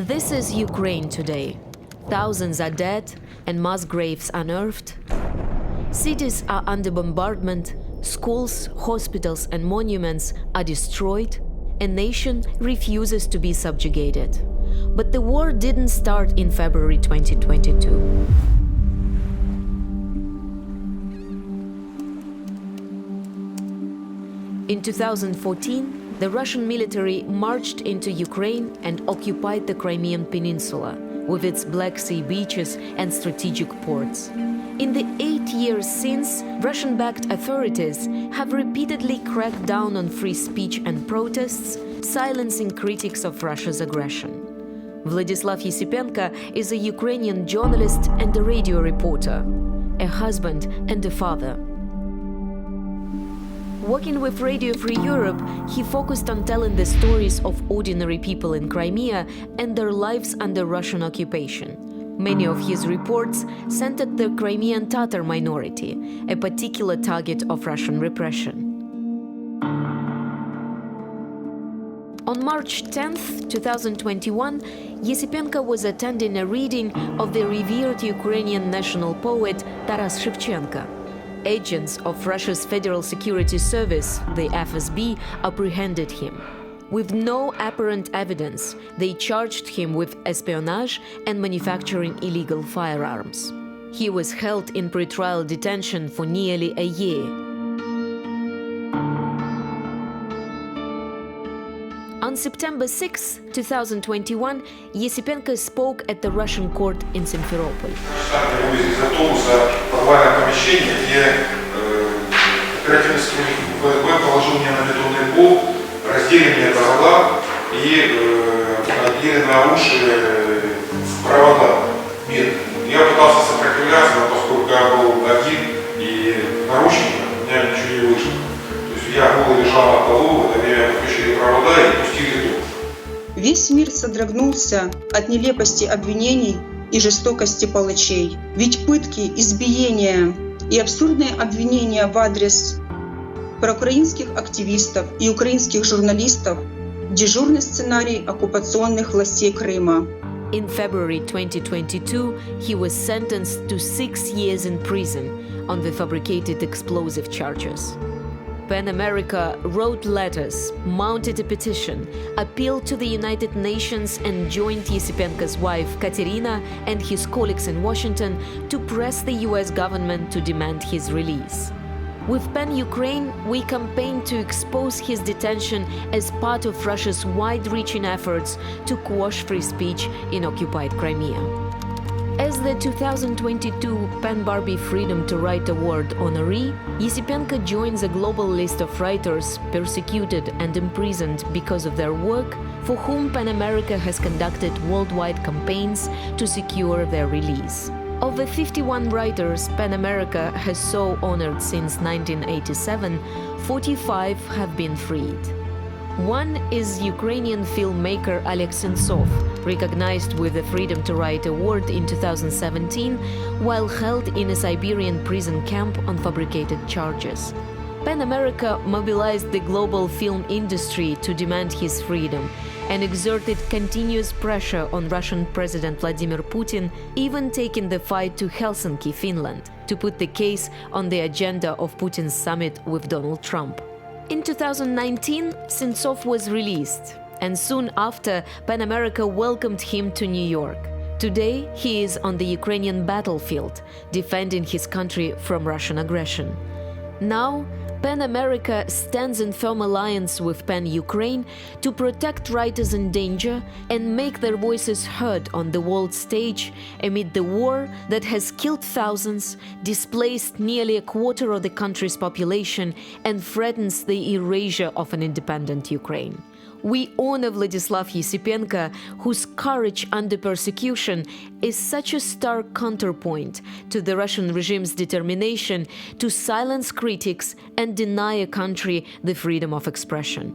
This is Ukraine today. Thousands are dead and mass graves unearthed. Cities are under bombardment, schools, hospitals and monuments are destroyed. A nation refuses to be subjugated. But the war didn't start in February 2022. In 2014, the Russian military marched into Ukraine and occupied the Crimean Peninsula, with its Black Sea beaches and strategic ports. In the 8 years since, Russian-backed authorities have repeatedly cracked down on free speech and protests, silencing critics of Russia's aggression. Vladyslav Yesypenko is a Ukrainian journalist and a radio reporter, a husband and a father. Working with Radio Free Europe, he focused on telling the stories of ordinary people in Crimea and their lives under Russian occupation. Many of his reports centered the Crimean Tatar minority, a particular target of Russian repression. On March 10, 2021, Yesypenko was attending a reading of the revered Ukrainian national poet Taras Shevchenko. Agents of Russia's Federal Security Service, the FSB, apprehended him. With no apparent evidence, they charged him with espionage and manufacturing illegal firearms. He was held in pretrial detention for nearly a year. On September 6, 2021, Yesypenko spoke at the Russian court in Simferopol. Раздели мне глаза и надели на уши провода медные. Я пытался сопротивляться, но поскольку я был один и наручники, у меня ничего не вышло. То есть я голый лежал на полу, в это время подключили провода и пустили ток. Весь мир содрогнулся от нелепости обвинений и жестокости палачей. Ведь пытки, избиения и абсурдные обвинения в адрес проукраинских активистов и украинских журналистов – дежурный сценарий оккупационных властей Крыма. In February 2022, he was sentenced to 6 years in prison on the fabricated explosive charges. PEN America wrote letters, mounted a petition, appealed to the United Nations and joined Yesypenko's wife Katerina and his colleagues in Washington to press the US government to demand his release. With PEN Ukraine, we campaigned to expose his detention as part of Russia's wide-reaching efforts to quash free speech in occupied Crimea. As the 2022 PEN Barbey Freedom to Write Award honoree, Yesypenko joins a global list of writers persecuted and imprisoned because of their work, for whom PEN America has conducted worldwide campaigns to secure their release. Of the 51 writers PEN America has so honored since 1987, 45 have been freed. One is Ukrainian filmmaker Oleg Sentsov, recognized with the Freedom to Write Award in 2017, while held in a Siberian prison camp on fabricated charges. PEN America mobilized the global film industry to demand his freedom and exerted continuous pressure on Russian President Vladimir Putin, even taking the fight to Helsinki, Finland, to put the case on the agenda of Putin's summit with Donald Trump. In 2019, Sentsov was released, and soon after, PEN America welcomed him to New York. Today, he is on the Ukrainian battlefield, defending his country from Russian aggression. Now, PEN America stands in firm alliance with PEN Ukraine to protect writers in danger and make their voices heard on the world stage amid the war that has killed thousands, displaced nearly a quarter of the country's population, and threatens the erasure of an independent Ukraine. We honor Vladyslav Yesypenko, whose courage under persecution is such a stark counterpoint to the Russian regime's determination to silence critics and deny a country the freedom of expression.